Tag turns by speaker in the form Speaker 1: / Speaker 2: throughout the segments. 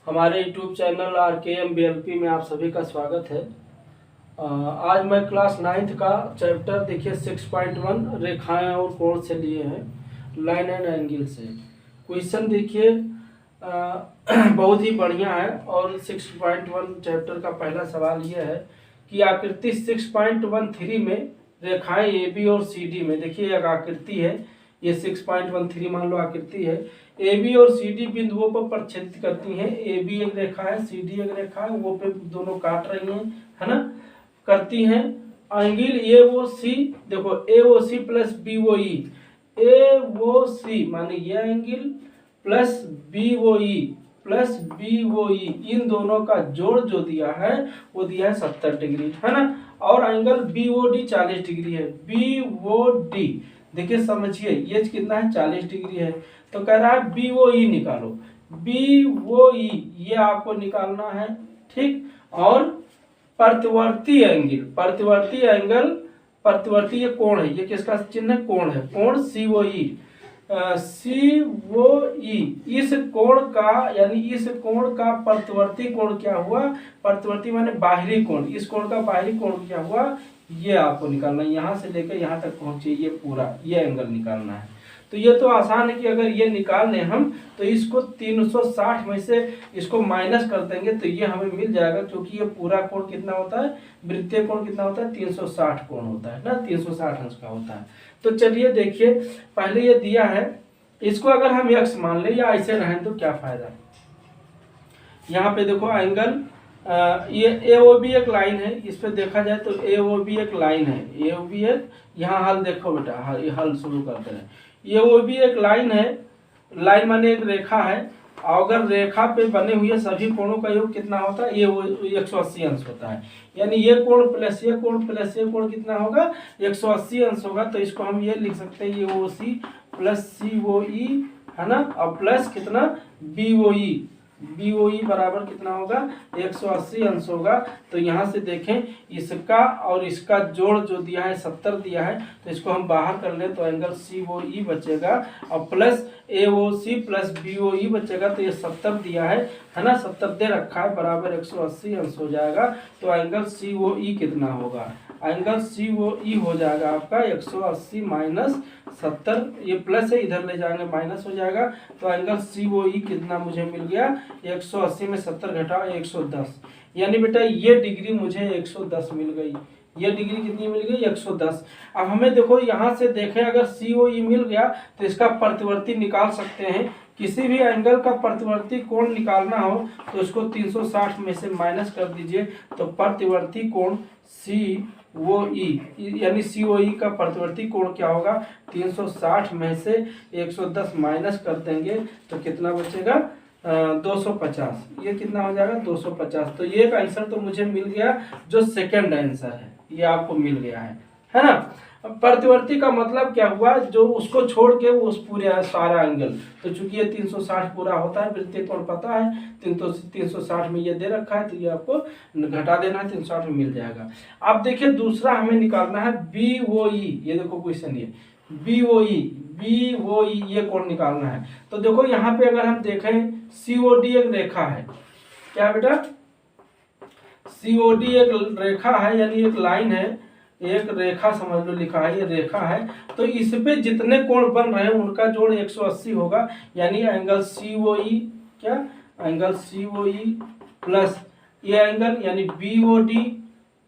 Speaker 1: हमारे YouTube channel RKM BLP में आप सभी का स्वागत है। आज मैं क्लास 9th का चैप्टर देखिए 6.1 रेखाएं और कोण से लिए हैं, लाइन एंड एंगल से। क्वेश्चन देखिए बहुत ही बढ़िया है। और 6.1 चैप्टर का पहला सवाल यह है कि आकृति 6.13 में रेखाएं AB और CD में, देखिए एक आकृति है, ये 6.13 मान लो आकृति है, AB और CD बिंदुओं पर प्रक्षेपित करती हैं। AB एक रेखा है, CD एक रेखा है, वो पे दोनों काट रही हैं, है ना, करती हैं। एंगल AOC, देखो AOC प्लस BOE, AOC माने ये angle plus BOE plus BOE, इन दोनों का जोड़ जो दिया है वो दिया है 70 डिग्री, है ना। और एंगल BOD 40 डिग्री है। BOD देखिए समझिए, ये कितना है, 40 डिग्री है। तो कह रहा है BOE निकालो। BOE ये आपको निकालना है, ठीक। और प्रतिवर्ती एंगल, प्रतिवर्ती ये कोण है, ये किसका चिन्ह है, कोण है, कोण COE। COE इस कोण का, यानी इस कोण का प्रतिवर्ती कोण क्या हुआ, प्रतिवर्ती माने बाहरी कोण, इस कोण का बाहरी कोण क्या हुआ, ये आपको निकालना है। यहाँ से लेकर यहाँ तक पहुंचे, ये पूरा ये एंगल निकालना है। तो ये तो आसान है कि अगर ये निकाल लें हम तो इसको 360 में से इसको माइनस कर देंगे तो ये हमें मिल जाएगा, क्योंकि ये पूरा कोण कितना होता है, वृत्तीय कोण कितना होता है, 360 कोण होता है ना, 360 अंश का होता है। तो चलिए देखिए, पहले ये दिया है, इसको अगर हम x मान ले या ऐसे रहें तो क्या फायदा। यहाँ पे देखो एंगल ये AOB एक लाइन है, इस पे देखा जाए तो AOB एक लाइन है, AOB एक, यहाँ हल देखो बेटा, ये हल शुरू करते हैं। AOB एक लाइन है, लाइन माने एक रेखा है, अगर रेखा पे बने हुए सभी कोणों का योग कितना होता है, ये 180 अंश होता है। यानी ये कोण प्लस ये कोण प्लस ये कोण कितना होगा, 180 अंश होगा। तो इसको हम ये लिख सकते हैं, ये OC प्लस COE, है ना, और प्लस कितना BOE बराबर कितना होगा, 180 अंश होगा। तो यहाँ से देखें, इसका और इसका जोड़ जो दिया है 70 दिया है, तो इसको हम बाहर कर ले तो एंगल COE बचेगा, और प्लस AOC प्लस BOE बचेगा। तो ये 70 दिया है ना, 70 दे रखा है, बराबर 180 अंश हो जाएगा। तो एंगल COE कितना होगा, एंगल COE हो जाएगा आपका 180 माइनस 70, ये प्लस है, इधर ले जाएंगे माइनस हो जाएगा। तो एंगल COE कितना मुझे मिल गया, 180 में 70 घटाओ 110, यानी बेटा ये डिग्री मुझे 110 मिल गई। ये डिग्री कितनी मिल गई, 110। अब हमें देखो यहाँ से देखें, अगर COE मिल गया तो इसका प्रतिवर्ती निकाल सकते हैं। किसी भी एंगल का प्रतिवर्ती कोण निकालना हो तो उसको 360 में से माइनस कर दीजिए, तो प्रतिवर्ती कोण COE यानी COE का प्रतिवर्ती कोण क्या होगा, 360 में से 110 माइनस कर देंगे तो कितना बचेगा, 250। ये कितना हो जाएगा, 250। तो ये आंसर तो मुझे मिल गया, जो सेकंड आंसर है ये आपको मिल गया है ना। प्रतिवर्ती का मतलब क्या हुआ, जो उसको छोड़ के उस पूरे सारा एंगल, तो चूंकि ये 360 पूरा होता है, वृत्तीय कोण पता है, 360 में ये दे रखा है, तो ये आपको घटा देना है, 360 में मिल जाएगा। अब देखिए दूसरा हमें निकालना है BOE, ये देखो क्वेश्चन, ये BOE ये कोण निकालना है। तो देखो यहाँ पे अगर हम देखें, COD एक रेखा है, क्या बेटा, COD एक रेखा है, यानी एक लाइन है, एक रेखा समझ लो, लिखा है ये रेखा है। तो इस पे जितने कोण बन रहे हैं उनका जोड़ 180 होगा, यानी एंगल COE, क्या एंगल COE प्लस ये एंगल यानी BOD,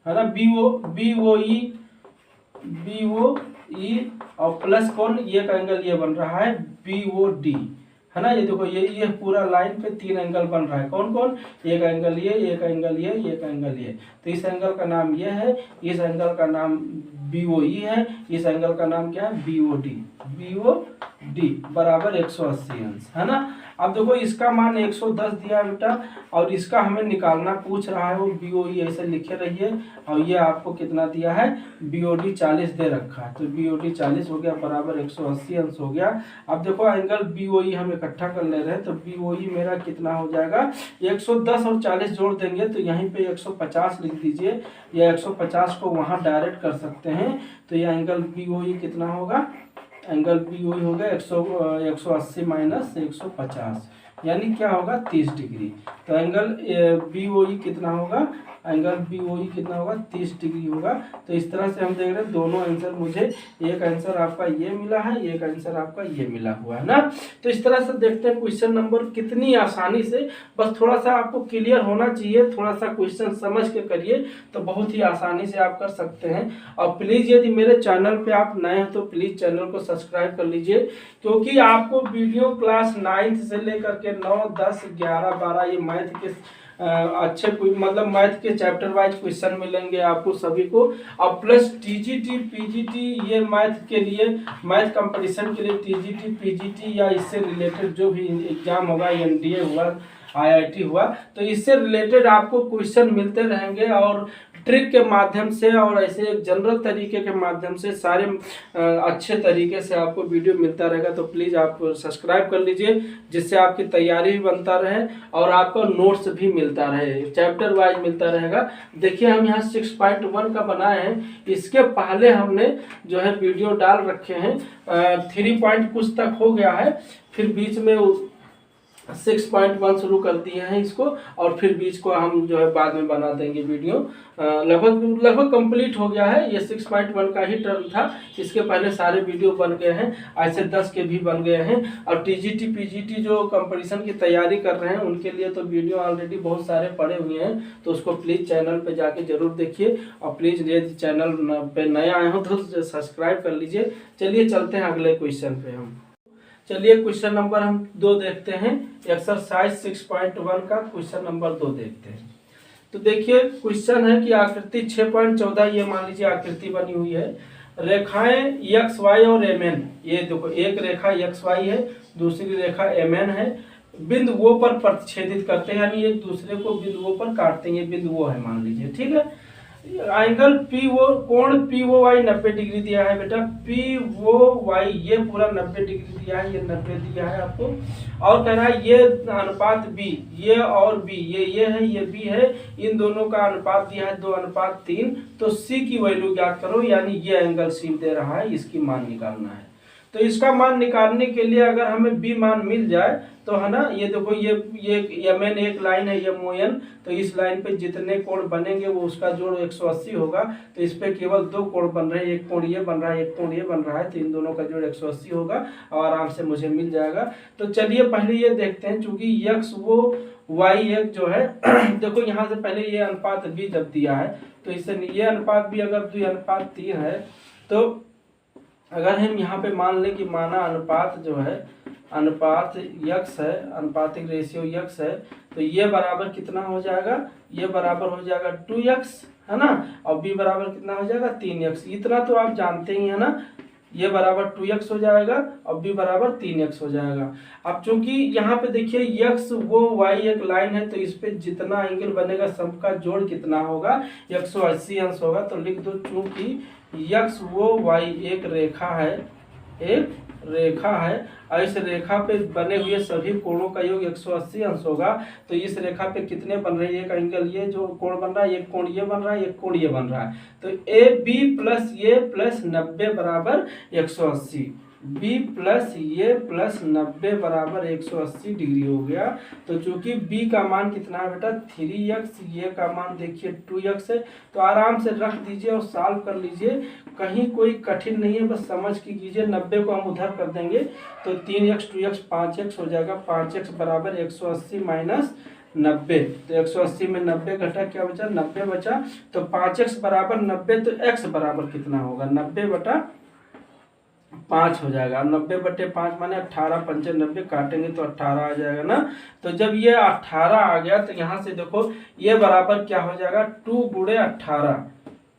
Speaker 1: है ना, BOE और प्लस कौन, ये एंगल ये बन रहा है BOD, है ना। ये देखो ये पूरा लाइन पे 3 एंगल बन रहा है, कौन कौन, एक एंगल ये, एक एंगल ये, एक एंगल ये। तो इस एंगल का नाम ये है, इस एंगल का नाम BOE है, इस एंगल का नाम क्या है, BOD बराबर 180 अंश, है ना। अब देखो इसका मान 110 दिया बेटा, और इसका हमें निकालना पूछ रहा है, वो BOE ऐसे लिखे रहिए। और ये आपको कितना दिया है, BOD 40 दे रखा है, तो BOD 40 हो गया, बराबर 180 अंश हो गया। अब देखो एंगल BOE हम इकट्ठा कर ले रहे हैं, तो BOE मेरा कितना हो जाएगा, 110 और 40 जोड़ देंगे तो यहीं पे 150 लिख दीजिए, या 150 को वहां डायरेक्ट कर सकते हैं। तो ये एंगल BOE कितना होगा, एंगल BOE हो गया 180 माइनस 150, यानी क्या होगा 30 डिग्री। तो एंगल BOE कितना होगा, एंगल BOE कितना होगा 30 डिग्री होगा। तो इस तरह से हम देख रहे हैं दोनों आंसर मुझे, एक आंसर आपका ये मिला है, एक आंसर आपका ये मिला हुआ है ना। तो इस तरह से देखते हैं क्वेश्चन नंबर कितनी आसानी से, बस थोड़ा सा आपको क्लियर होना चाहिए, थोड़ा सा क्वेश्चन समझ के करिए तो बहुत ही आसानी से आप कर सकते हैं। और प्लीज़ यदि मेरे चैनल पे आप नए हैं तो प्लीज़ चैनल को सब्सक्राइब कर लीजिए, क्योंकि आपको वीडियो क्लास 9th से लेकर के 9, 10, 11, 12 ये मैथ के अच्छे मतलब मैथ के चैप्टर वाइज क्वेश्चन मिलेंगे आपको सभी को। और प्लस TGT PGT ये मैथ के लिए, मैथ कंपटीशन के लिए TGT PGT या इससे रिलेटेड जो भी एग्जाम होगा, NDA हुआ, IIT हुआ, तो इससे रिलेटेड आपको क्वेश्चन मिलते रहेंगे और ट्रिक के माध्यम से और ऐसे एक जनरल तरीके के माध्यम से सारे अच्छे तरीके से आपको वीडियो मिलता रहेगा। तो प्लीज़ आप सब्सक्राइब कर लीजिए, जिससे आपकी तैयारी भी बनता रहे और आपका नोट्स भी मिलता रहे, चैप्टर वाइज मिलता रहेगा। देखिए हम यहाँ 6.1 का बनाए हैं, इसके पहले हमने जो है वीडियो डाल रखे हैं 3 पॉइंट कुछ तक हो गया है, फिर बीच में 6.1 शुरू कर दिए हैं इसको, और फिर बीच को हम जो है बाद में बना देंगे वीडियो। लगभग कंप्लीट हो गया है, ये 6.1 का ही टर्म था, इसके पहले सारे वीडियो बन गए हैं, ऐसे 10 के भी बन गए हैं। और TGT PGT जो कंपटीशन की तैयारी कर रहे हैं उनके लिए तो वीडियो ऑलरेडी बहुत सारे पड़े हुए हैं, तो उसको प्लीज़ चैनल पे जाके जरूर देखिए। और प्लीज़ यदि चैनल पे नए आए हो तो सब्सक्राइब कर लीजिए। चलिए चलते हैं अगले क्वेश्चन पे हम। चलिए क्वेश्चन नंबर हम 2 देखते हैं, एक्सरसाइज 6.1 का क्वेश्चन नंबर 2 देखते हैं। तो देखिए क्वेश्चन है कि आकृति 6.14, ये मान लीजिए आकृति बनी हुई है, रेखाएं XY और MN, ये देखो एक रेखा XY है, दूसरी रेखा MN है, बिंदुओं पर प्रतिच्छेदित करते हैं, यानी एक दूसरे को बिंदुओं पर काटते हैं, ये बिंदुओं है मान लीजिए, ठीक है। एंगल कोण POY 90 डिग्री दिया है बेटा, POY ये पूरा 90 डिग्री दिया है, ये 90 दिया है आपको। और कह रहा है ये अनुपात B, ये और B, ये है, ये B है, इन दोनों का अनुपात दिया है 2:3। तो C की वैल्यू ज्ञात करो, यानी ये एंगल C दे रहा है, इसकी मान निकालना है। तो इसका मान निकालने के लिए अगर हमें B मान मिल जाए तो है ना, ये देखो ये MN एक लाइन है, MON, तो इस लाइन पे जितने कोण बनेंगे वो उसका जोड़ 180 होगा। तो इस पे केवल 2 कोण बन रहे हैं, एक कोण ये बन रहा है, एक कोण ये बन रहा है, तो इन दोनों का जोड़ 180 होगा और आराम से मुझे मिल जाएगा। तो चलिए पहले ये देखते हैं, चूंकि X वो Y एक जो है देखो यहाँ से पहले ये अनुपात B जब दिया है तो इससे ये अनुपात B अगर 2:3 है, तो अगर हम यहाँ पे मान लें कि माना अनुपात जो है, अनुपात X है, अनुपातिक रेशियो X है, तो ये बराबर कितना हो जाएगा, ये बराबर हो जाएगा 2X, है ना, और B बराबर कितना हो जाएगा 3X। इतना तो आप जानते ही है ना, ये बराबर 2X हो जाएगा और B बराबर 3X हो जाएगा। अब चूंकि यहाँ पे देखिए X वो Y एक लाइन है, तो इस पे जितना एंगल बनेगा सबका जोड़ कितना होगा, 180 अंश होगा। तो लिख दो, चूंकि X वो Y एक रेखा है, एक रेखा है, और इस रेखा पे बने हुए सभी कोणों का योग 180 अंश होगा। तो इस रेखा पे कितने बन रहे हैं, एक एंगल ये जो कोण बन रहा है, एक कोण ये बन रहा है, एक कोण ये बन रहा है। तो AB प्लस ये प्लस 90 बराबर 180, B प्लस ये प्लस 90 बराबर 180 डिग्री हो गया। तो चूंकि B का मान कितना है बेटा 3X, ये का मान देखिए 2X है, तो आराम से रख दीजिए और सॉल्व कर लीजिए, कहीं कोई कठिन नहीं है, बस समझ के कीजिए। 90 को हम उधर कर देंगे तो 3X 2X 5X हो जाएगा, 5X बराबर 180 माइनस 90, तो 180 में 90 घटा, क्या बचा 90 बचा। तो 5X बराबर 90, तो X बराबर कितना होगा 90/5 हो जाएगा। 90/5 माने 18, 5 90, काटेंगे तो 18 आ जाएगा ना। तो जब ये 18 आ गया तो यहाँ से देखो ये बराबर क्या हो जाएगा 2 गुणे 18,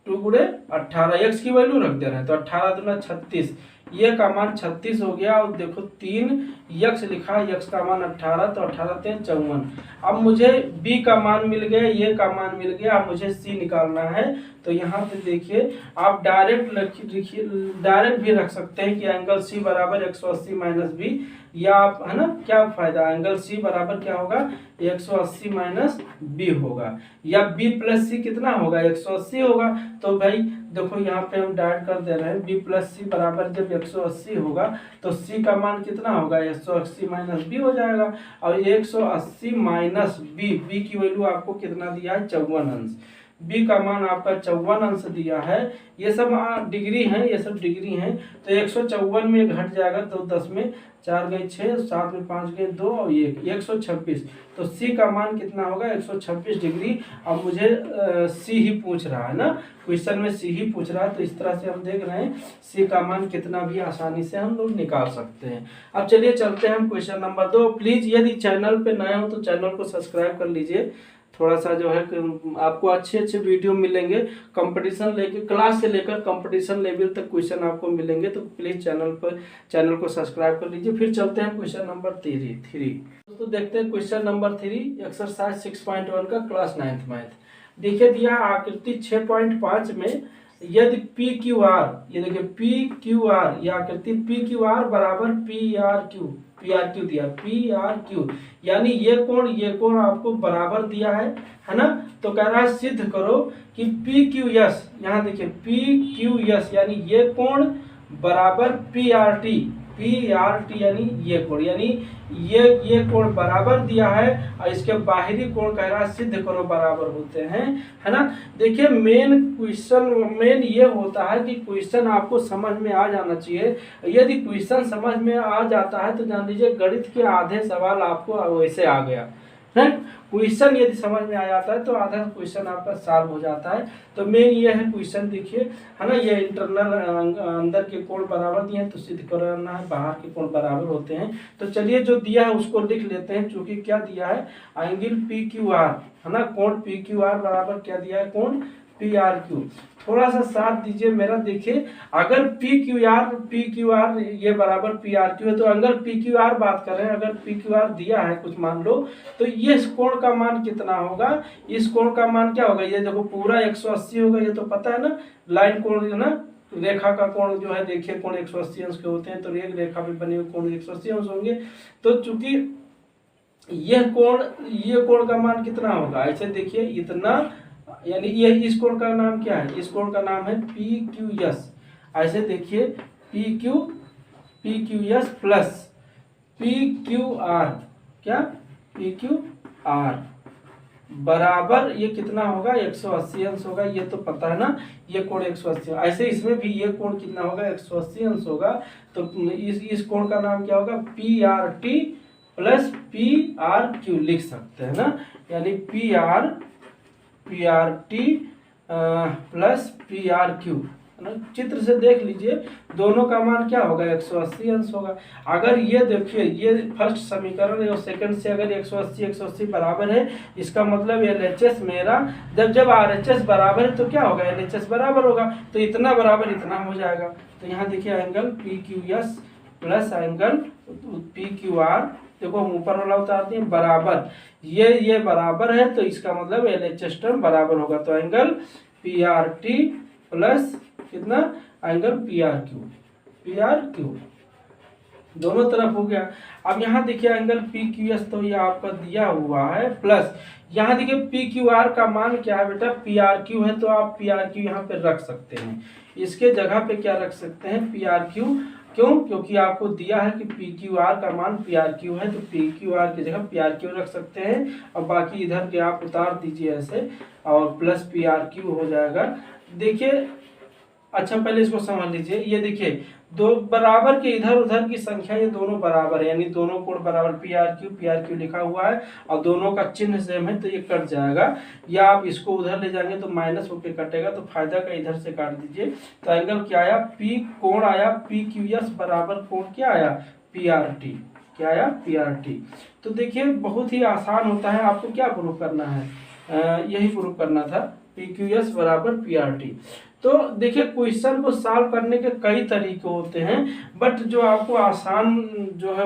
Speaker 1: 2 गुणे 18, X की वैल्यू रख दे रहे हैं, तो 18 दूना 36, ये का मान 36 हो गया। और देखो 3X लिखा, X का मान 18, तो 18 3 54। अब मुझे B का मान मिल गया, ये का मान मिल गया, अब मुझे C निकालना है। तो यहाँ पे देखिए आप डायरेक्ट भी रख सकते हैं कि एंगल C बराबर 180 माइनस B, या आप है ना क्या फायदा, एंगल C बराबर क्या होगा 180 माइनस B होगा, या B प्लस C कितना होगा 180 होगा। तो भाई देखो यहाँ पे हम डायरेक्ट कर दे रहे हैं, b प्लस सी बराबर जब 180 होगा तो c का मान कितना होगा, 180 माइनस बी हो जाएगा। और 180 माइनस बी, बी की वैल्यू आपको कितना दिया है, 54 अंश। बी का मान आपका 54 अंश दिया है। ये सब डिग्री है, ये सब डिग्री है। तो 154 में घट जाएगा तो 10 में 4 गए 6, 7 में 5 गए 2 और 1, 126। तो सी का मान कितना होगा, 126 डिग्री। अब मुझे सी ही पूछ रहा है ना, क्वेश्चन में सी ही पूछ रहा है, तो इस तरह से हम देख रहे हैं सी का मान कितना भी आसानी से हम लोग निकाल सकते हैं। अब चलिए चलते हैं हम क्वेश्चन नंबर 2। प्लीज यदि चैनल पे नए हो तो चैनल को सब्सक्राइब कर लीजिए। थोड़ा सा जो है आपको अच्छे अच्छे वीडियो मिलेंगे, कंपटीशन लेके क्लास से लेकर कंपटीशन लेवल तक क्वेश्चन आपको मिलेंगे। तो प्लीज चैनल को सब्सक्राइब कर लीजिए। फिर चलते हैं क्वेश्चन नंबर 3। दोस्तों देखते हैं क्वेश्चन नंबर 3, एक्सरसाइज 6.1 का क्लास 9th मैथ। देखिए दिया आकृति 6.5 में यदि पी क्यू आर, ये देखिए पी क्यू आर, ये आकृति पी क्यू आर बराबर पी आर क्यू दिया, पी आर क्यू, यानी ये कोण आपको बराबर दिया है ना। तो कह रहा है सिद्ध करो कि पी क्यू एस, यहाँ देखिए पी क्यू एस यानी ये कोण बराबर पी आर टी यानी ये कोण, यानी ये कोण बराबर दिया है और इसके बाहरी कोण कह रहा है सिद्ध करो बराबर होते हैं, है ना। देखिए मेन ये होता है कि क्वेश्चन आपको समझ में आ जाना चाहिए। यदि क्वेश्चन समझ में आ जाता है तो जान लीजिए गणित के आधे सवाल आपको वैसे आ गया है। क्वेश्चन यदि समझ में आ जाता है तो आधा क्वेश्चन आपका सॉल्व हो जाता है। तो मेन ये है क्वेश्चन, देखिए है ना, ये इंटरनल अंदर के कोण बराबर दिए हैं तो सिद्ध करना है बाहर के कोण बराबर होते हैं। तो चलिए जो दिया है उसको लिख लेते हैं। चूंकि क्या दिया है, एंगल पी क्यू आर है ना, कोण पी क्यू आर बराबर क्या दिया है, कोण पी आर क्यू। थोड़ा सा साथ दीजिए मेरा। देखिए अगर पी क्यू आर ये बराबर पी आर क्यू है तो अगर पी क्यू आर बात करें, अगर पी क्यू आर दिया है कुछ मान लो, तो ये कोण का मान कितना होगा, इस कोण का मान क्या होगा, ये देखो पूरा 180 होगा, ये तो पता है ना, लाइन कोण है ना, रेखा का कोण जो है देखिए कोण 180 अंश के होते हैं। तो एक रेखा पे बने हुए कोण 180 अंश होंगे। तो चूंकि ये कोण का मान कितना होगा, ऐसे देखिए इतना, यानी ये इस कोण का नाम क्या है, इस कोण का नाम है पी क्यू एस। ऐसे देखिए P Q S plus P Q R, क्या पी क्यू आर बराबर ये कितना होगा, 180 अंश होगा, ये तो पता है ना, ये कोण 180। ऐसे इसमें भी ये कोण कितना होगा, 180 अंश होगा। तो इस कोण का नाम क्या होगा, P R T plus P R Q लिख सकते हैं ना, यानी P R T plus P R Q. चित्र से देख लीजिए दोनों का मान क्या होगा, 180 अंश होगा। अगर ये देखिए ये फर्स्ट समीकरण है और सेकंड से अगर 180 बराबर है, इसका मतलब LHS मेरा जब RHS बराबर है तो क्या होगा, LHS बराबर होगा। तो इतना बराबर इतना हो जाएगा। तो यहाँ देखिए angle P Q S plus angle P Q R, देखो हम ऊपर वाला उतारते हैं बराबर, ये बराबर है तो इसका मतलब LHS टर्म बराबर होगा। तो angle P R T plus कितना, एंगल पी आर क्यू दोनों तरफ हो गया। अब यहाँ देखिए एंगल पी क्यू एस तो ये आपका दिया हुआ है, प्लस यहाँ देखिए पी क्यू आर का मान क्या है बेटा, पी आर क्यू है, तो आप पी आर क्यू यहाँ पे रख सकते हैं। इसके जगह पे क्या रख सकते हैं, पी आर क्यू। क्यों, क्योंकि आपको दिया है कि पी क्यू आर का मान पी आर क्यू है, तो पी क्यू आर की जगह पी आर क्यू रख सकते हैं। और बाकी इधर के आप उतार दीजिए ऐसे, और प्लस पी आर क्यू हो जाएगा। देखिए अच्छा पहले इसको समझ लीजिए, ये देखिए दो बराबर के इधर उधर की संख्या ये दोनों बराबर है, यानी दोनों कोण बराबर पी आर क्यू लिखा हुआ है और दोनों का चिन्ह सेम है, तो ये कट जाएगा। या आप इसको उधर ले जाएंगे तो माइनस होकर कटेगा, तो फायदा का इधर से काट दीजिए। तो एंगल क्या आया, पी कोण आया पी क्यू एस बराबर कोण क्या आया, पी आर टी, क्या आया, पी आर टी। तो देखिए बहुत ही आसान होता है, आपको क्या प्रूफ करना है, यही प्रूफ करना था, पी क्यू एस बराबर पी आर टी। तो देखिए क्वेश्चन को सॉल्व करने के कई तरीके होते हैं, बट जो आपको आसान जो है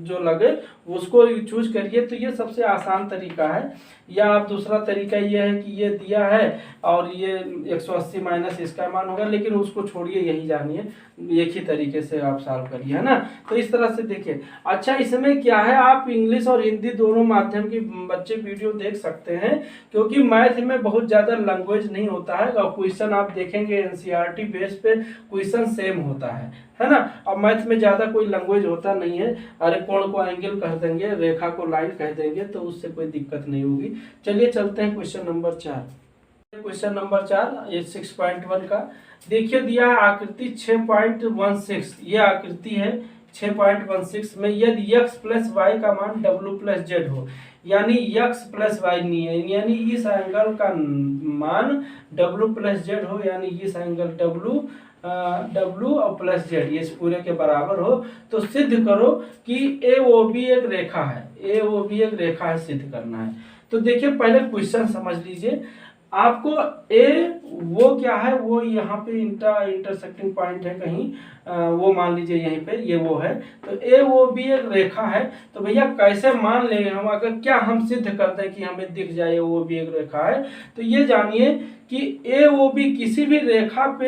Speaker 1: जो लगे उसको चूज करिए। तो ये सबसे आसान तरीका है। या आप दूसरा तरीका ये है कि ये दिया है और ये 180 माइनस इसका मान होगा, लेकिन उसको छोड़िए, यही जानिए, एक ही तरीके से आप सॉल्व करिए, है ना। तो इस तरह से देखिए। अच्छा इसमें क्या है, आप इंग्लिश और हिंदी दोनों माध्यम के बच्चे वीडियो देख सकते हैं, क्योंकि मैथ में बहुत ज़्यादा लैंग्वेज नहीं होता है और क्वेश्चन आप देख देखेंगे एनसीईआरटी बेस पे क्वेश्चन सेम होता है ना। अब मैथ में ज़्यादा कोई लैंग्वेज होता नहीं है, अरे कोण को एंगल कह देंगे, रेखा को लाइन कह देंगे, तो उससे कोई दिक्कत नहीं होगी। चलिए चलते हैं क्वेश्चन नंबर 4। क्वेश्चन नंबर 4 ये 6.1 का देखिए दिया है आकृति 6.16। ये आकृति है 6.16 में यदि x प्लस वाई का मान w प्लस जेड हो, यानी x प्लस वाई नहीं है, यानी इस एंगल का मान w प्लस जेड हो, यानी इस एंगल w और प्लस जेड ये पूरे के बराबर हो, तो सिद्ध करो कि AOB एक रेखा है। AOB एक रेखा है, सिद्ध करना है। तो देखिए पहले क्वेश्चन समझ लीजिए। आपको ए वो क्या है, वो यहाँ पे इंटरसेक्टिंग पॉइंट है कहीं, वो मान लीजिए यहीं पे ये वो है, तो ए वो भी एक रेखा है। तो भैया कैसे मान लेंगे हम, अगर क्या हम सिद्ध करते हैं कि हमें दिख जाए वो भी एक रेखा है, तो ये जानिए कि ए वो भी किसी भी रेखा पे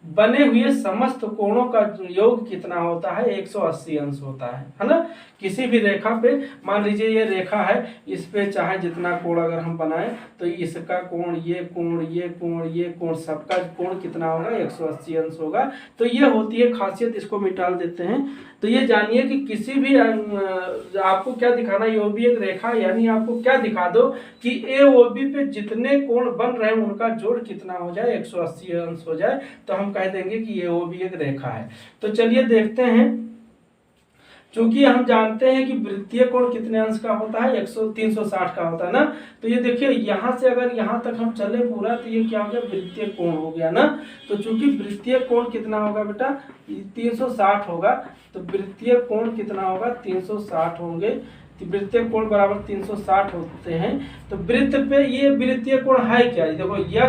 Speaker 1: बने हुए समस्त कोणों का योग कितना होता है, 180 अंश होता है ना। किसी भी रेखा पे मान लीजिए ये रेखा है, इस पे चाहे जितना कोण अगर हम बनाएं तो इसका कोण, ये कोण, ये कोण, ये कोण, सबका कोण कितना होगा, 180 अंश होगा। तो ये होती है खासियत, इसको मिटा देते हैं। तो ये जानिए कि किसी भी आपको क्या दिखाना, ये भी एक रेखा, यानी आपको क्या दिखा दो कि ए ओ बी पे जितने कोण बन रहे हैं उनका जोड़ कितना हो जाए, 180 अंश हो जाए, तो हम कह देंगे कि ये ओ भी एक रेखा है। तो चलिए देखते हैं। चूंकि हम जानते हैं कि वृत्तीय कोण कितने अंश का होता है, 360 का होता है ना। तो ये देखिए यहाँ से अगर यहाँ तक हम चले पूरा, तो ये क्या हो गया, वृत्तीय कोण हो गया ना। तो चूंकि वृत्तीय कोण कितना होगा बेटा, 360 होगा। तो वृत्तीय कोण कितना होगा, 360 होंगे। वृत्तीय कोण बराबर 360 होते हैं। तो वृत्त पे ये वृत्तीय कोण है क्या, देखो ये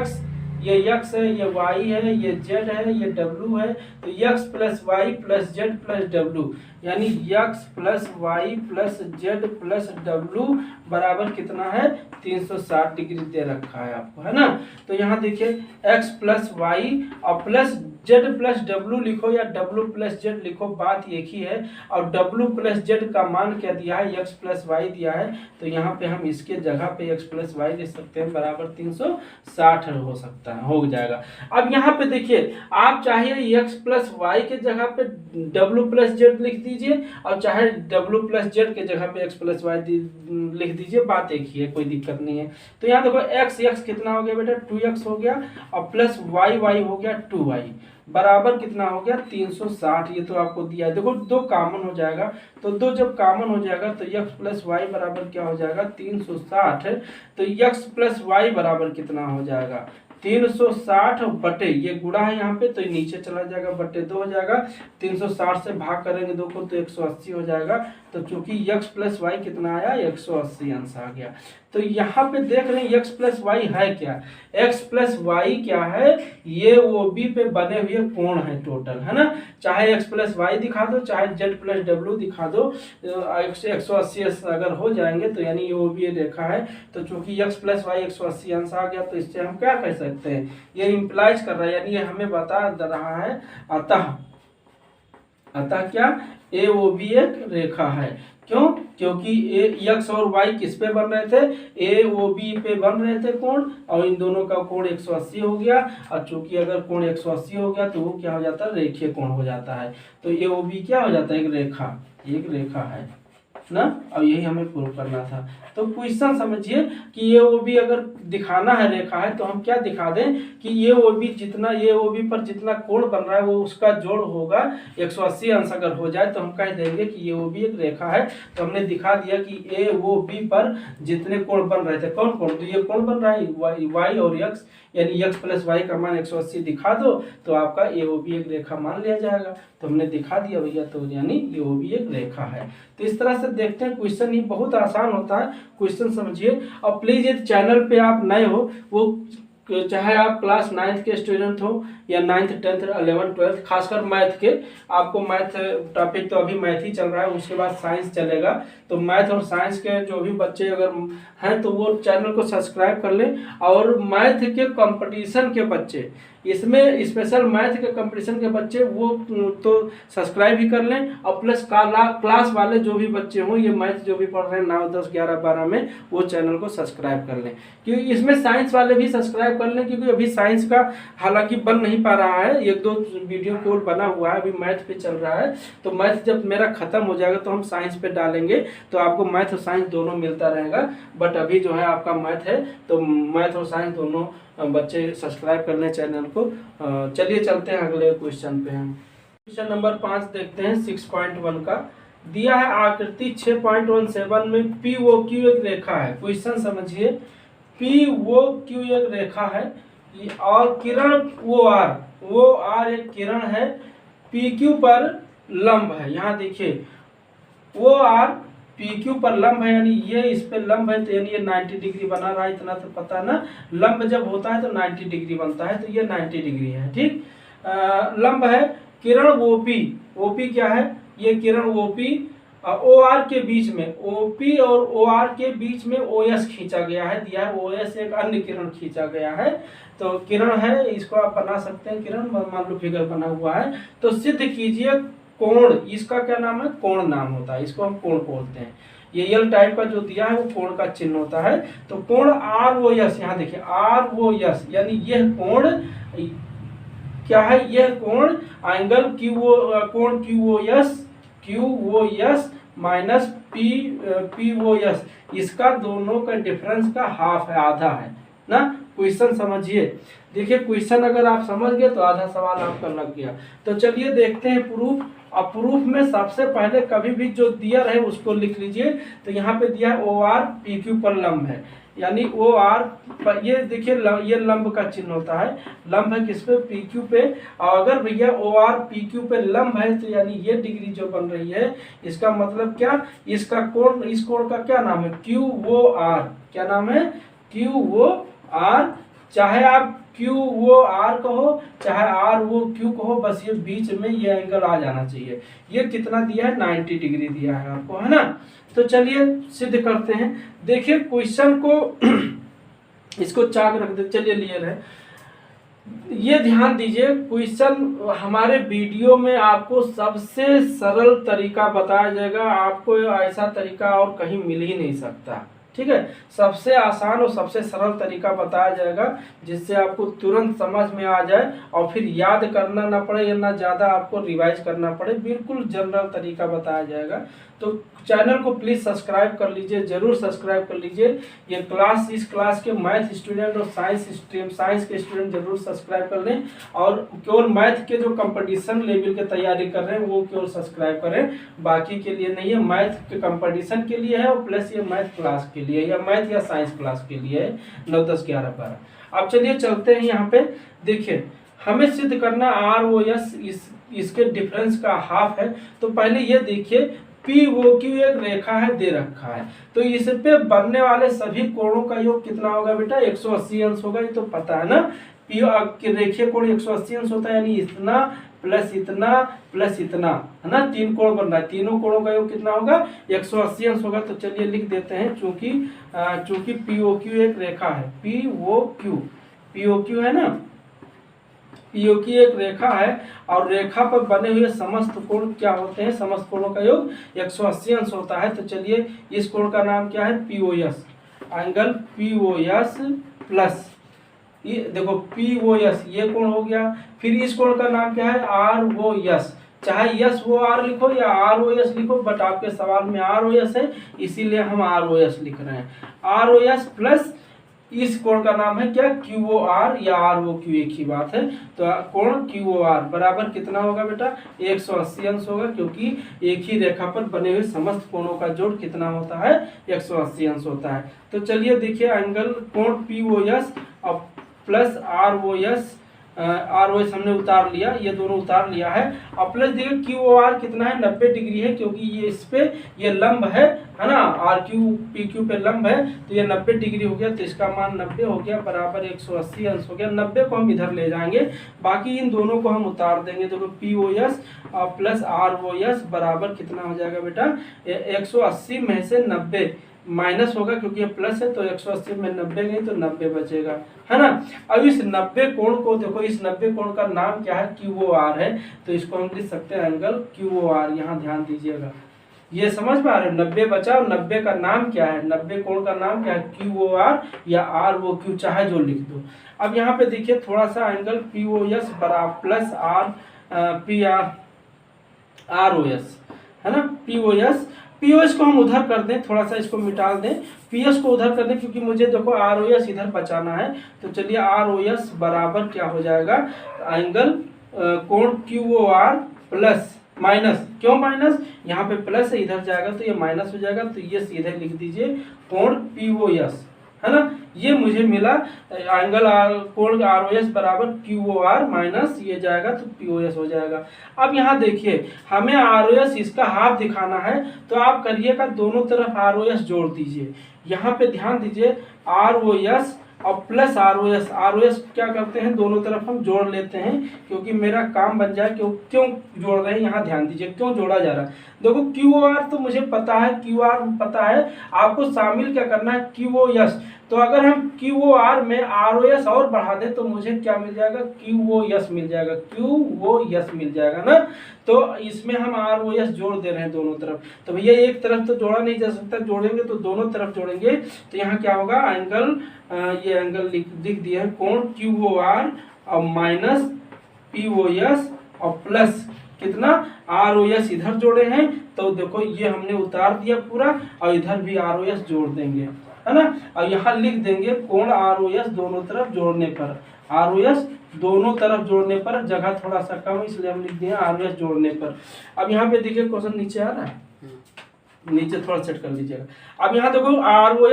Speaker 1: x है, ये y है, ये z है, ये w है। तो x plus Y plus Z plus w, यानी x plus Y plus Z plus w बराबर कितना है, 360 डिग्री दे रखा है आपको, है ना। तो यहाँ देखिए x प्लस वाई और प्लस जेड प्लस डब्लू लिखो या डब्लू प्लस जेड लिखो, बात एक ही है। और डब्लू प्लस जेड का मान क्या दिया है, एक्स प्लस वाई दिया है। तो यहाँ पे हम इसके जगह पे एक्स प्लस वाई लिख सकते हैं, बराबर 360 हो सकता है, हो जाएगा। अब यहाँ पे देखिए, आप चाहे एक्स प्लस वाई के जगह पे डब्लू प्लस जेड लिख दीजिए, और चाहे डब्लू प्लस जेड के जगह पे एक्स प्लस वाई लिख दीजिए, बात एक ही है, कोई दिक्कत नहीं है। तो यहाँ देखो एक्स कितना हो गया बेटा, 2x हो गया, और प्लस वाई हो गया 2y, बराबर कितना हो गया, 360। ये तो आपको दिया है, देखो दो कॉमन हो जाएगा। तो दो जब कॉमन हो जाएगा तो x प्लस वाई बराबर क्या हो जाएगा, 360। तो x प्लस वाई बराबर कितना हो जाएगा, 360 बटे, ये गुणा है यहाँ पे तो नीचे चला जाएगा, बटे 2 हो जाएगा। 360 से भाग करेंगे 2 को तो 180 हो जाएगा। तो चूंकि x प्लस वाई कितना आया, 180 अंश आ गया। तो यहाँ पे देख रहे हैं x प्लस वाई है क्या, x प्लस वाई क्या है, ये वो बी पे बने हुए कोण है टोटल, है ना। चाहे x प्लस वाई दिखा दो, चाहे z प्लस डब्ल्यू दिखा दो, 180 अगर हो जाएंगे तो यानी ये वो भी रेखा है। तो चूंकि x प्लस वाई 180 अंश आ गया, तो इससे हम क्या कह सकते हैं, ये इंप्लाइज कर रहा है, यानी ये हमें बता रहा है अतः क्या, ए वो भी एक रेखा है। क्यों, क्योंकि एक्स और वाई किस पे बन रहे थे, ए ओ बी पे बन रहे थे कोण, और इन दोनों का कोण 180 हो गया। और चूंकि अगर कोण 180 हो गया तो वो क्या हो जाता है, रेखीय कोण हो जाता है। तो ए ओ बी क्या हो जाता है, एक रेखा है ना। अब यही हमें प्रूव करना था। तो क्वेश्चन समझिए कि ये वो भी अगर दिखाना है रेखा है, तो हम क्या दिखा दें कि ये वो भी जितना, ये वो भी पर जितना कोण बन रहा है वो उसका जोड़ होगा 180 अंश अगर हो जाए, तो हम कह देंगे कि ये वो भी एक रेखा है। तो हमने दिखा दिया कि ए वो बी पर जितने कोण बन रहे थे, कौन कौन, तो ये कोण बन रहा है वाई और एक्स, यानी x प्लस वाई का मान 180 दिखा दो तो आपका ए ओ बी एक रेखा मान लिया जाएगा। तो हमने दिखा दिया भैया, तो यानी ये ओ बी एक रेखा है। तो इस तरह से देखते हैं क्वेश्चन, ये बहुत आसान होता है क्वेश्चन, समझिए। और प्लीज यदि चैनल पे आप नए हो, वो चाहे आप क्लास 9th के स्टूडेंट हो या 9th 10th 11th 12th, खासकर मैथ के, आपको मैथ टॉपिक तो अभी मैथ ही चल रहा है, उसके बाद साइंस चलेगा। तो मैथ और साइंस के जो भी बच्चे अगर हैं तो वो चैनल को सब्सक्राइब कर लें। और मैथ के कंपटीशन के बच्चे इसमें स्पेशल मैथ के कंपटीशन के बच्चे वो तो सब्सक्राइब ही कर लें, और प्लस क्लास वाले जो भी बच्चे हों, ये मैथ जो भी पढ़ रहे हैं 9, 10, 11, 12 में, वो चैनल को सब्सक्राइब कर लें। क्योंकि इसमें साइंस वाले भी सब्सक्राइब कर लें, क्योंकि अभी साइंस का हालांकि बन नहीं पा रहा है, 1-2 वीडियो केवल बना हुआ है, अभी मैथ पे चल रहा है। तो मैथ जब मेरा खत्म हो जाएगा तो हम साइंस पे डालेंगे, तो आपको मैथ और साइंस दोनों मिलता रहेगा। बट अभी जो है आपका मैथ है, तो मैथ और साइंस दोनों बच्चे सब्सक्राइब कर लें चैनल को। चलिए चलते हैं अगले क्वेश्चन पे। हम क्वेश्चन नंबर 5 देखते हैं 6.1 का। दिया है आकृति 6.17 में POQ एक रेखा है। क्वेश्चन समझिए, POQ एक रेखा है और किरण OR एक किरण है, PQ पर लंब है। यहाँ देखिए OR PQ पर लंब है, यानी ये इस पे लंब है, तो यानी ये 90 डिग्री बना रहा है, इतना तो पता है ना। लंब जब होता है तो 90 डिग्री बनता है, तो ये 90 डिग्री है, ठीक। लंब है। किरण OP क्या है, ये किरण OP OR के बीच में, OP और OR के बीच में OS खींचा गया है, दिया है OS एक अन्य किरण खींचा गया है। तो किरण है, इसको आप बना सकते हैं, किरण मान लो फिगर बना हुआ है। तो सिद्ध कीजिए कोण, इसका क्या नाम है, कोण नाम होता है, इसको हम कोण बोलते हैं। ये यल टाइप का जो दिया है वो कोण का चिन्ह होता है। तो कोण ROS, यहाँ देखिए ROS, यानी यह कोण क्या है, यह कोण एंगल कोण QOS माइनस POS, इसका दोनों का डिफरेंस का हाफ है, आधा है ना। क्वेश्चन समझिए, देखिए क्वेश्चन अगर आप समझ गए तो आधा सवाल आपका लग गया। तो चलिए देखते हैं प्रूफ। अब प्रूफ में सबसे पहले कभी भी जो दिया रहे उसको लिख लीजिए। तो यहाँ पे दिया है OR PQ पर लंब है, यानी OR पर, ये देखिए ये लंब का चिन्ह होता है, लंब है किस पे, PQ पे। और अगर भैया OR PQ पे लंब है तो यानी ये डिग्री जो बन रही है, इसका मतलब क्या, इसका कोण, इस कोण का क्या नाम है, QOR। क्या नाम है, QOR। चाहे आप QOR कहो चाहे ROQ कहो, बस ये बीच में ये एंगल आ जाना चाहिए। ये कितना दिया है, 90 डिग्री दिया है आपको, है ना। तो चलिए सिद्ध करते हैं। देखिए क्वेश्चन को इसको चाक रख दे, चलिए लिए रहे। ये ध्यान दीजिए, क्वेश्चन हमारे वीडियो में आपको सबसे सरल तरीका बताया जाएगा, आपको ऐसा तरीका और कहीं मिल ही नहीं सकता, ठीक है। सबसे आसान और सबसे सरल तरीका बताया जाएगा, जिससे आपको तुरंत समझ में आ जाए और फिर याद करना ना पड़े या ना ज़्यादा आपको रिवाइज करना पड़े, बिल्कुल जनरल तरीका बताया जाएगा। तो चैनल को प्लीज़ सब्सक्राइब कर लीजिए, ज़रूर सब्सक्राइब कर लीजिए। ये इस क्लास के मैथ स्टूडेंट और साइंस के स्टूडेंट जरूर सब्सक्राइब कर लें, और केवल मैथ के जो कंपटीशन लेवल की तैयारी कर रहे हैं वो केवल सब्सक्राइब करें, बाकी के लिए नहीं है। मैथ के कंपटीशन के लिए है और प्लस ये मैथ क्लास के लिए या मैथ या साइंस क्लास के लिए है, 9, 10, 11, 12। अब चलिए चलते हैं यहाँ पे। देखिए हमें सिद्ध करना ROS इसके डिफरेंस का हाफ है। तो पहले ये देखिए POQ एक रेखा है, दे रखा है, तो इस पे बनने वाले सभी कोणों का योग कितना होगा बेटा, 180 अंश होगा, ये तो पता है ना। रेखीय कोण 180 अंश होता है, यानी इतना प्लस इतना प्लस इतना, है ना, 3 कोण बन रहा है, तीनों कोणों का योग कितना होगा, 180 अंश होगा। तो चलिए लिख देते हैं, चूंकि POQ एक रेखा है, POQ है ना, POQ एक रेखा है और रेखा पर बने हुए समस्त कोण क्या होते हैं, समस्त कोणों का योग 180 अंश होता है। तो चलिए इस कोण का नाम क्या है, POS, एंगल POS प्लस ये देखो POS, ये कोण हो गया। फिर इस कोण का नाम क्या है, ROS, चाहे SOR लिखो या ROS लिखो, बट आपके सवाल में ROS है, इसीलिए हम ROS लिख रहे हैं। ROS प्लस इस कोण का नाम है क्या, QOR या ROQ, एक ही बात है। तो कोण QOR बराबर कितना होगा बेटा, 180 अंश होगा, क्योंकि एक ही रेखा पर बने हुए समस्त कोणों का जोड़ कितना होता है, 180 अंश होता है। तो चलिए देखिए एंगल कोण POS और प्लस ROS हमने उतार लिया, ये दोनों उतार लिया है। और प्लस देखिए QOR कितना है, 90 डिग्री है, क्योंकि ये इस पे ये लंब है है ना, आर क्यू पी क्यू पे लंब है तो ये 90 डिग्री हो गया, तो इसका मान 90 हो गया बराबर 180 अंश हो गया। 90 को हम इधर ले जाएंगे, बाकी इन दोनों को हम उतार देंगे। देखो P O S plus R O S बराबर कितना हो जाएगा बेटा, 180 में से 90 माइनस होगा क्योंकि ये प्लस है, तो 180 में 90 गई तो 90 बचेगा, है ना। अब इस 90 कोण को देखो, इस 90 कोण का नाम क्या है, क्यू ओ आर है, तो इसको हम लिख सकते हैं एंगल क्यू ओ आर। यहाँ ध्यान दीजिएगा, ये समझ पा रहे हो, 90 बचा और 90 का नाम क्या है, 90 कोण का नाम क्या है, क्यू ओ आर या आर ओ क्यू, चाहे जो लिख दो। अब यहाँ पे देखिए थोड़ा सा एंगल पी ओ एस बराबर plus R P R R O S, है ना, P O S. P O S को हम उधर कर दें, थोड़ा सा इसको मिटा दें, पी एस को उधर कर दें क्योंकि मुझे देखो आर ओ एस इधर बचाना है। तो चलिए आर ओ एस बराबर क्या हो जाएगा, एंगल कोण Q O R plus minus, क्यों माइनस, यहाँ पे प्लस है इधर जाएगा तो ये माइनस हो जाएगा, तो ये सीधे लिख दीजिए कोण पी ओ एस, है ना। ये मुझे मिला एंगल कोण आर ओ एस बराबर क्यू ओ आर माइनस ये जाएगा तो पी ओ एस हो जाएगा। अब यहाँ देखिए हमें आर ओ एस इसका हाफ दिखाना है, तो आप करिएगा दोनों तरफ आर ओ एस जोड़ दीजिए। यहाँ पे ध्यान दीजिए आर ओ एस और plus R O S, R O S क्या करते हैं दोनों तरफ हम जोड़ लेते हैं क्योंकि मेरा काम बन जाए। क्यों जोड़ रहे हैं, यहाँ ध्यान दीजिए क्यों जोड़ा जा रहा है। देखो क्यू ओ आर तो मुझे पता है, क्यू आर पता है, आपको शामिल क्या करना है क्यू ओ एस। तो अगर हम क्यू ओ आर में आर ओ एस और बढ़ा दें तो मुझे क्या मिल जाएगा, क्यू ओ एस मिल जाएगा, क्यू ओ एस मिल जाएगा ना। तो इसमें हम आर ओ एस जोड़ दे रहे हैं दोनों तरफ, तो भैया एक तरफ तो जोड़ा नहीं जा सकता, जोड़ेंगे तो दोनों तरफ जोड़ेंगे। तो यहाँ क्या होगा एंगल, ये एंगल लिख दिया है कोण क्यू ओ आर और माइनस पी ओ एस और प्लस कितना आर ओ एस इधर जोड़े हैं, तो देखो ये हमने उतार दिया पूरा और इधर भी आर ओ एस जोड़ देंगे, है ना। और यहाँ लिख देंगे कोण आर ओ एस दोनों तरफ जोड़ने पर, आर ओ एस दोनों तरफ जोड़ने पर, जगह थोड़ा सा कम इसलिए हम लिख दिए आर ओ एस जोड़ने पर। अब यहाँ पे देखिए क्वेश्चन नीचे आ रहा है, नीचे थोड़ा सेट कर लीजिएगा। अब यहाँ देखो आर ओ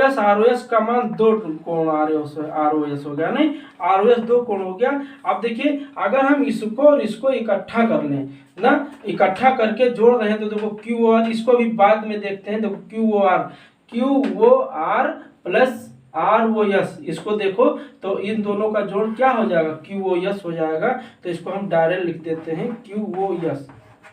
Speaker 1: एस का मान 2 कोण आर ओ एस हो गया, नहीं आर ओ एस 2 कोण हो गया। अब देखिए अगर हम इसको और इसको इकट्ठा कर लें ना, इकट्ठा करके जोड़ रहे हैं तो देखो क्यू ओ आर, इसको भी बाद में देखते हैं। देखो Q O R plus R O S, इसको देखो तो इन दोनों का जोड़ क्या हो जाएगा, क्यू ओ एस हो जाएगा। तो इसको हम डायरेक्ट लिख देते हैं क्यू ओ एस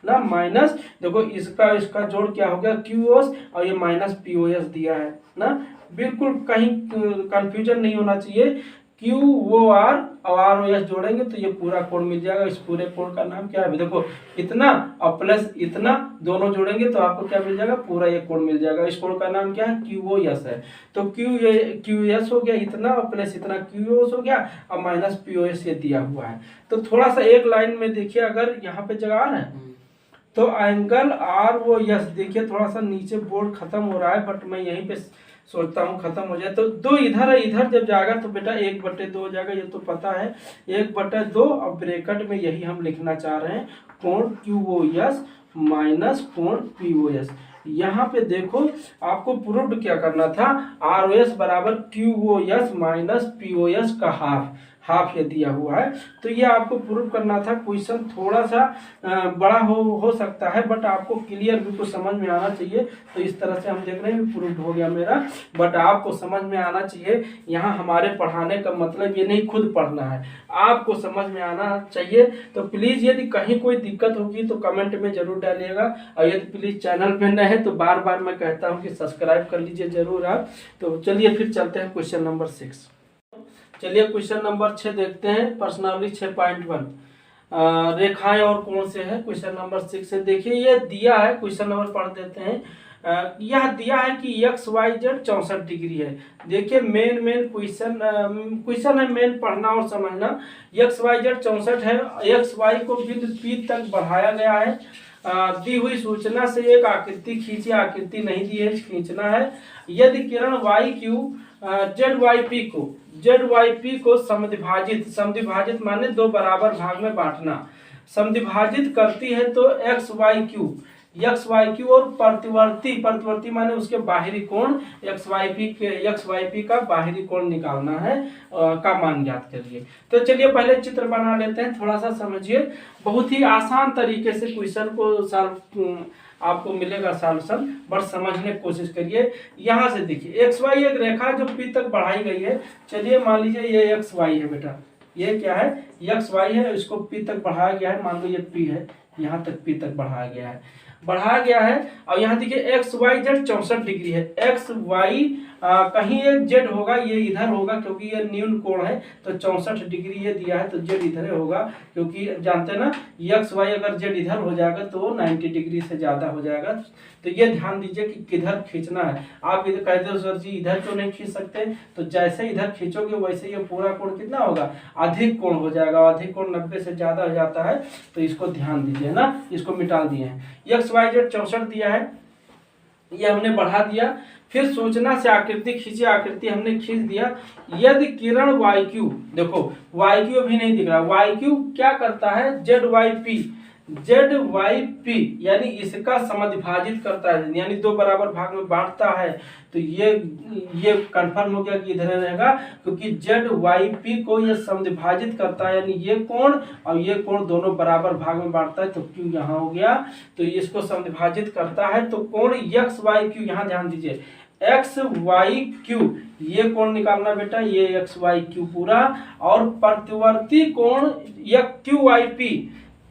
Speaker 1: ना, माइनस देखो इसका जोड़ क्या हो गया क्यू एस और ये माइनस पी ओ एस दिया है ना। बिल्कुल कहीं कंफ्यूजन नहीं होना चाहिए, क्यू ओ आर और आर ओ एस जोड़ेंगे तो ये पूरा कोण मिल जाएगा। इस पूरे कोण का नाम क्या है, देखो इतना और प्लस इतना दोनों जोड़ेंगे तो आपको क्या मिल जाएगा, पूरा ये कोण मिल जाएगा। इस कोण का नाम क्या है, क्यू ओ एस है। तो क्यू एस हो गया इतना और प्लस इतना क्यू एस हो गया और माइनस पी ओ एस ये दिया हुआ है। तो थोड़ा सा एक लाइन में देखिए, अगर यहाँ पे जगह आ रहा है तो एंगल आर ओ एस, देखिए थोड़ा सा नीचे बोर्ड खत्म हो रहा है बट मैं यहीं पे सोचता हूँ खत्म हो जाए। तो 2 इधर है, इधर जब जाएगा तो बेटा 1/2 हो जाएगा, ये तो पता है 1/2 और ब्रैकेट में यही हम लिखना चाह रहे हैं कोण क्यू ओ एस माइनस कोण पी ओ एस। यहाँ पे देखो आपको प्रूव्ड क्या करना था, आर ओ एस बराबर Q O S minus P O S का हाफ ये दिया हुआ है। तो ये आपको प्रूव करना था। क्वेश्चन थोड़ा सा बड़ा हो सकता है बट आपको क्लियर बिल्कुल समझ में आना चाहिए। तो इस तरह से हम देख रहे हैं प्रूव हो गया मेरा, बट आपको समझ में आना चाहिए। यहाँ हमारे पढ़ाने का मतलब ये नहीं खुद पढ़ना है, आपको समझ में आना चाहिए। तो प्लीज़ यदि कहीं कोई दिक्कत होगी तो कमेंट में जरूर डालिएगा, और यदि प्लीज़ चैनल पर नए हैं तो बार बार मैं कहता हूँ कि सब्सक्राइब कर लीजिए जरूर आप। तो चलिए फिर चलते हैं क्वेश्चन नंबर 6। चलिए क्वेश्चन नंबर 6 देखते हैं, प्रश्नावली 6.1 रेखाएं और कोण से है। क्वेश्चन नंबर 6 से देखिए ये दिया है, क्वेश्चन नंबर पढ़ देते हैं। यह दिया है कि एक्स वाई जेड 64 डिग्री है। देखिए मेन क्वेश्चन है, मेन पढ़ना और समझना। एक्स वाई जेड 64 है, एक्स वाई को बिंदु पी तक बढ़ाया गया है। दी हुई सूचना से एक आकृति खींची, आकृति नहीं दी है, खींचना है। यदि किरण Y Q Z Y P को समद्विभाजित माने 2 बराबर भाग में बांटना, समद्विभाजित करती है तो एक्स वाई क्यू और प्रतिवर्ती माने उसके बाहरी कोण एक्स वाई पी का बाहरी कोण निकालना है, का मान ज्ञात करिए। तो चलिए पहले चित्र बना लेते हैं, थोड़ा सा समझिए। बहुत ही आसान तरीके से क्वेश्चन को आपको मिलेगा सॉल्यूशन, बट समझने की कोशिश करिए। यहाँ से देखिए एक्स वाई एक रेखा जो पी तक बढ़ाई गई है। चलिए मान लीजिए ये एक्स वाई है बेटा, ये क्या है एक्स वाई है, इसको पी तक बढ़ाया गया है, मान लो ये पी है, यहाँ तक पी तक बढ़ाया गया है, बढ़ाया गया है। और यहाँ देखिए एक्स वाई जेड 64 डिग्री है, एक्स वाई कहीं एक जेड होगा, ये इधर होगा क्योंकि ये न्यून कोण है, तो 64 डिग्री ये दिया है तो जेड इधर होगा, क्योंकि जानते हैं ना एक्स वाई अगर जेड इधर हो जाएगा तो 90 डिग्री से ज़्यादा हो जाएगा। तो ये ध्यान दीजिए कि किधर खींचना है। आप इधर कहते हो सर जी इधर क्यों नहीं खींच सकते, तो जैसे इधर खींचोगे वैसे ये पूरा कोण कितना होगा, अधिक कोण हो जाएगा, अधिक कोण 90 से ज़्यादा हो जाता है, तो इसको ध्यान दीजिए ना, इसको मिटा दिए हैं। एक्स वाई जेड 64 दिया है, ये हमने बढ़ा दिया। फिर सूचना से आकृति खींचे, आकृति हमने खींच दिया। यदि किरण वाई क्यू, देखो वाई क्यू भी नहीं दिख रहा, वाई क्यू क्या करता है Z Y P, Z Y P यानी इसका समद्विभाजित करता है, यानी दो बराबर भाग में बांटता है। तो ये कंफर्म हो गया कि इधर रहेगा, क्योंकि जेड वाई पी को ये समद्विभाजित करता है, यानी ये कोण और ये कोण दोनों बराबर भाग में बांटता है, तो क्यू यहाँ हो गया, तो इसको समद्विभाजित करता है। तो कोण एक्स वाई क्यू, यहाँ ध्यान दीजिए एक्स वाई क्यू, ये कोण निकालना बेटा, ये एक्स वाई क्यू पूरा, और प्रतिवर्ती कोण या Q Y P,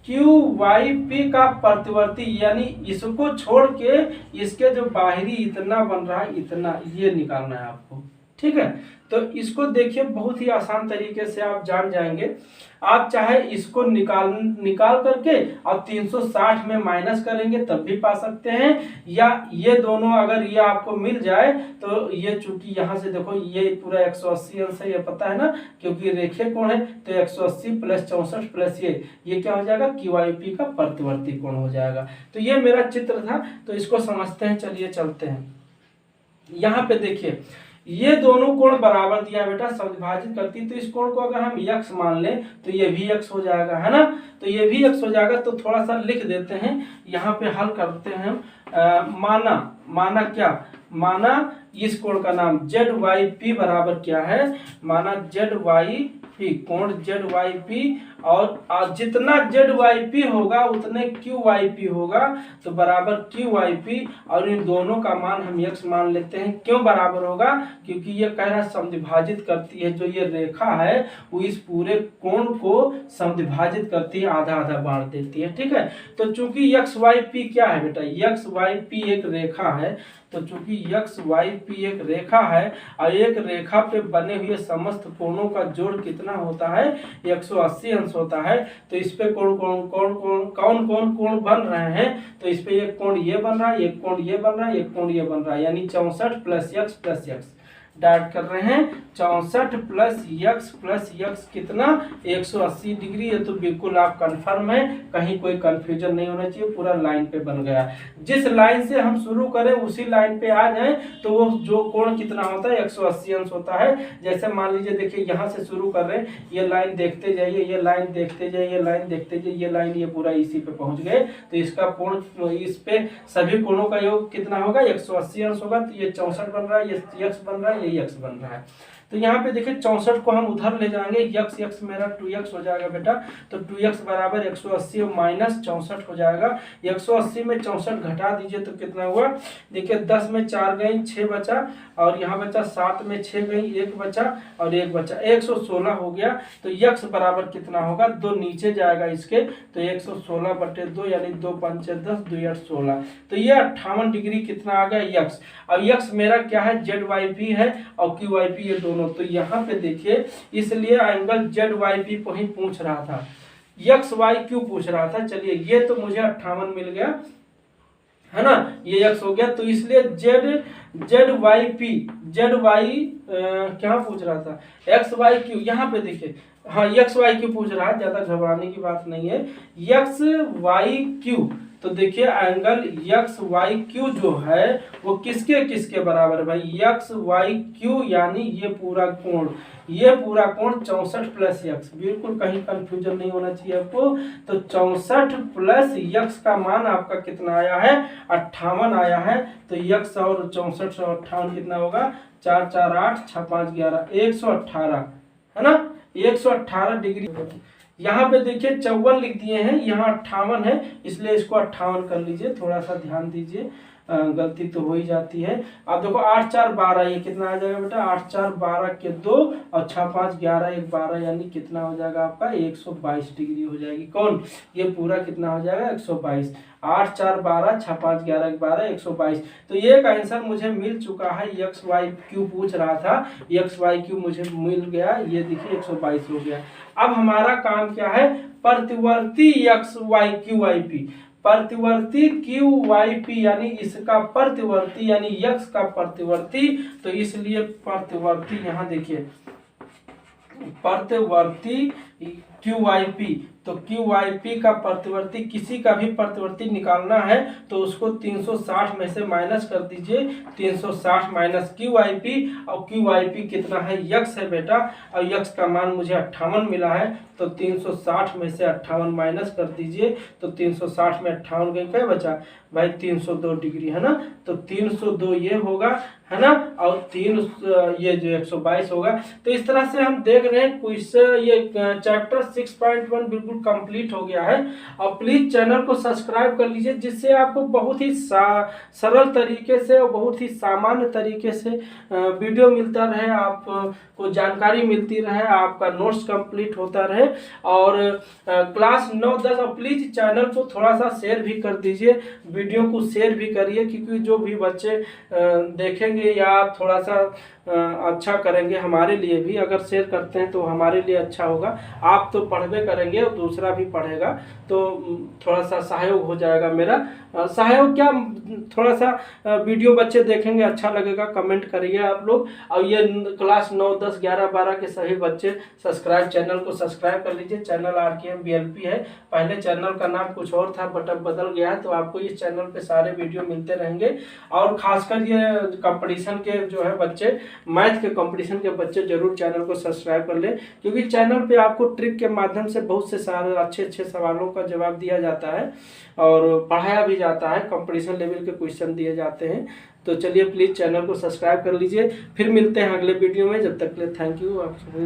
Speaker 1: Q Y P का प्रतिवर्ती यानी इसको छोड़ के इसके जो बाहरी इतना बन रहा है इतना, ये निकालना है आपको, ठीक है। तो इसको देखिए बहुत ही आसान तरीके से आप जान जाएंगे। आप चाहे इसको निकाल करके और 360 में माइनस करेंगे तब भी पा सकते हैं, या ये दोनों अगर ये आपको मिल जाए तो ये चूंकि यहाँ से देखो ये पूरा 180 अंश है, ये पता है ना, क्योंकि रेखीय कोण है, तो 180 प्लस 64 प्लस ये क्या हो जाएगा QIP का प्रतिवर्ती कोण हो जाएगा। तो ये मेरा चित्र था, तो इसको समझते हैं, चलिए चलते हैं। यहाँ पे देखिए ये दोनों कोण बराबर दिया है बेटा, समद्विभाजित करती है, तो इस कोण को अगर हम x मान लें तो ये भी x हो जाएगा, है ना, तो ये भी x हो जाएगा। तो थोड़ा सा लिख देते हैं, यहाँ पे हल करते हैं हम। माना क्या, माना इस कोण का नाम ZYP बराबर क्या है, माना ZYP, कोण ZYP, और जितना ZYP होगा उतने QYP होगा, तो बराबर QYP, और इन दोनों का मान हम x मान लेते हैं। क्यों बराबर होगा, क्योंकि ये कह रहा है समद्विभाजित करती है, जो ये रेखा है वो इस पूरे कोण को समद्विभाजित करती है, आधा आधा बांट देती है, ठीक है। तो चूंकि XYP क्या है बेटा, XYP एक रेखा है, तो चूंकि XYP एक रेखा है और एक रेखा पे बने हुए समस्त कोणों का जोड़ कितना होता है, 180 अंश होता है। तो इस पे कौन कौन कोण बन रहे हैं, तो इस पे एक कोण ये बन रहा है, एक कोण ये बन रहा है, एक कोण ये बन रहा है, यानी 64 प्लस x डाट कर रहे हैं 64 प्लस x कितना 180 डिग्री है। तो बिल्कुल आप कंफर्म है, कहीं कोई कंफ्यूजन नहीं होना चाहिए, पूरा लाइन पे बन गया। जिस लाइन से हम शुरू करें उसी लाइन पे आ जाए तो वो जो कोण कितना होता है 180 अंश होता है। जैसे मान लीजिए देखिए यहाँ से शुरू कर रहे हैं, ये लाइन देखते जाइए, ये लाइन देखते जाइए, ये लाइन देखते जाइए, ये लाइन ये पूरा इसी पे पहुंच गए, तो इसका कोण इस पे सभी कोणों का योग कितना होगा 180 अंश होगा। तो ये 64 बन रहा है, ये x बन रहा है, ये x बन रहा है। तो यहाँ पे देखिए 64 को हम उधर ले जाएंगे, x मेरा 2x हो जाएगा बेटा, तो 2x बराबर 180 माइनस 64 हो जाएगा। 180 में 64 घटा दीजिए तो कितना हुआ, देखिए 10 में 4 गई 6 बचा, और यहाँ बचा 7 में 6 गई 1 बचा, और 1 बचा 116 हो गया। तो x बराबर कितना होगा, 2 नीचे जाएगा इसके, तो 116/2 यानी 2 5 10 2 8 16। तो ये 58 डिग्री कितना आ गया x। अब x मेरा क्या है ZYP है और QYP, ये दोनों। तो यहाँ पे देखिए इसलिए एंगल ZYP को ही पूछ रहा था, XYQ पूछ रहा था। चलिए ये तो मुझे 58 मिल गया, है ना, ये x हो गया। तो इसलिए ZYP क्या पूछ रहा था, XYQ। यहाँ पे देखिए हाँ XYQ पूछ रहा है, ज्यादा घबराने की बात नहीं है, XYQ। तो देखिए एंगल XYQ जो है वो किसके बराबर है भाई, XYQ यानी ये पूरा कोण 64 प्लस x, बिल्कुल कहीं कंफ्यूजन नहीं होना चाहिए आपको। तो 64 प्लस x का मान आपका कितना आया है 58 आया है। तो x और 64 और 58 कितना होगा, 4 4 8 6 5 11 118, है ना, 118 डिग्री यहाँ पे देखिए 54 लिख दिए हैं, यहाँ 58 है, इसलिए इसको 58 कर लीजिए। थोड़ा सा ध्यान दीजिए, गलती तो हो ही जाती है। अब देखो 8 4 12, ये कितना आ जाएगा बेटा, 8 4 12 के 2 और 6 5 11 1 12, यानी कितना हो जाएगा आपका 122 डिग्री हो जाएगी। कौन, ये पूरा कितना हो जाएगा 122। 8 4 12 6 5 11 1 12 122। तो ये का आंसर मुझे मिल चुका है। एक्स वाई क्यू पूछ रहा था, एक्स वाई क्यू मुझे मिल गया, ये देखिए 122 हो गया। अब हमारा काम क्या है, प्रतिवर्ती X Y Q Y P, प्रतिवर्ती क्यू वाई पी यानी इसका प्रतिवर्ती यानी यक्स का प्रतिवर्ती, तो इसलिए प्रतिवर्ती यहाँ देखिए प्रतिवर्ती क्यू वाई पी, तो क्यू वाई पी का प्रतिवर्ती, किसी का भी प्रतिवर्ती निकालना है तो उसको 360 में से माइनस कर दीजिए। 360 माइनस क्यू वाई पी, और क्यू वाई पी कितना है, यक्स है बेटा, और यक्स का मान मुझे 58 मिला है, तो 360 में से 58 माइनस कर दीजिए। तो 360 में 58 गए, क्या बचा भाई 302 डिग्री, है ना। तो 302 ये होगा, है ना, और 3 ये जो 122 होगा। तो इस तरह से हम देख रहे हैं क्विज, ये चैप्टर 6.1 बिल्कुल कंप्लीट हो गया है। और प्लीज चैनल को सब्सक्राइब कर लीजिए, जिससे आपको बहुत ही सरल तरीके से और बहुत ही सामान्य तरीके से वीडियो मिलता रहे, आपको जानकारी मिलती रहे, आपका नोट्स कंप्लीट होता रहे। और क्लास 9-10, और प्लीज चैनल को थोड़ा सा शेयर भी कर दीजिए, वीडियो को शेयर भी करिए, क्योंकि जो भी बच्चे देखेंगे या थोड़ा सा अच्छा करेंगे, हमारे लिए भी अगर शेयर करते हैं तो हमारे लिए अच्छा होगा। आप तो पढ़बे करेंगे और दूसरा भी पढ़ेगा, तो थोड़ा सा सहयोग हो जाएगा मेरा। सहयोग क्या, थोड़ा सा वीडियो बच्चे देखेंगे, अच्छा लगेगा, कमेंट करिए आप लोग। और ये क्लास 9 10 11 12 के सभी बच्चे सब्सक्राइब, चैनल को सब्सक्राइब कर लीजिए। चैनल RKM BLP है, पहले चैनल का नाम कुछ और था बट अब बदल गया है, तो आपको इस चैनल पे सारे वीडियो मिलते रहेंगे। और खासकर ये कंपटीशन के जो है बच्चे, मैथ के कंपटीशन के बच्चे, जरूर चैनल को सब्सक्राइब कर ले, क्योंकि चैनल पे आपको ट्रिक के माध्यम से बहुत से सारे अच्छे सवालों का जवाब दिया जाता है और पढ़ाया भी जाता है, कंपटीशन लेवल के क्वेश्चन दिए जाते हैं। तो चलिए प्लीज चैनल को सब्सक्राइब कर लीजिए, फिर मिलते हैं अगले वीडियो में, जब तक के लिए थैंक यू आप सभी।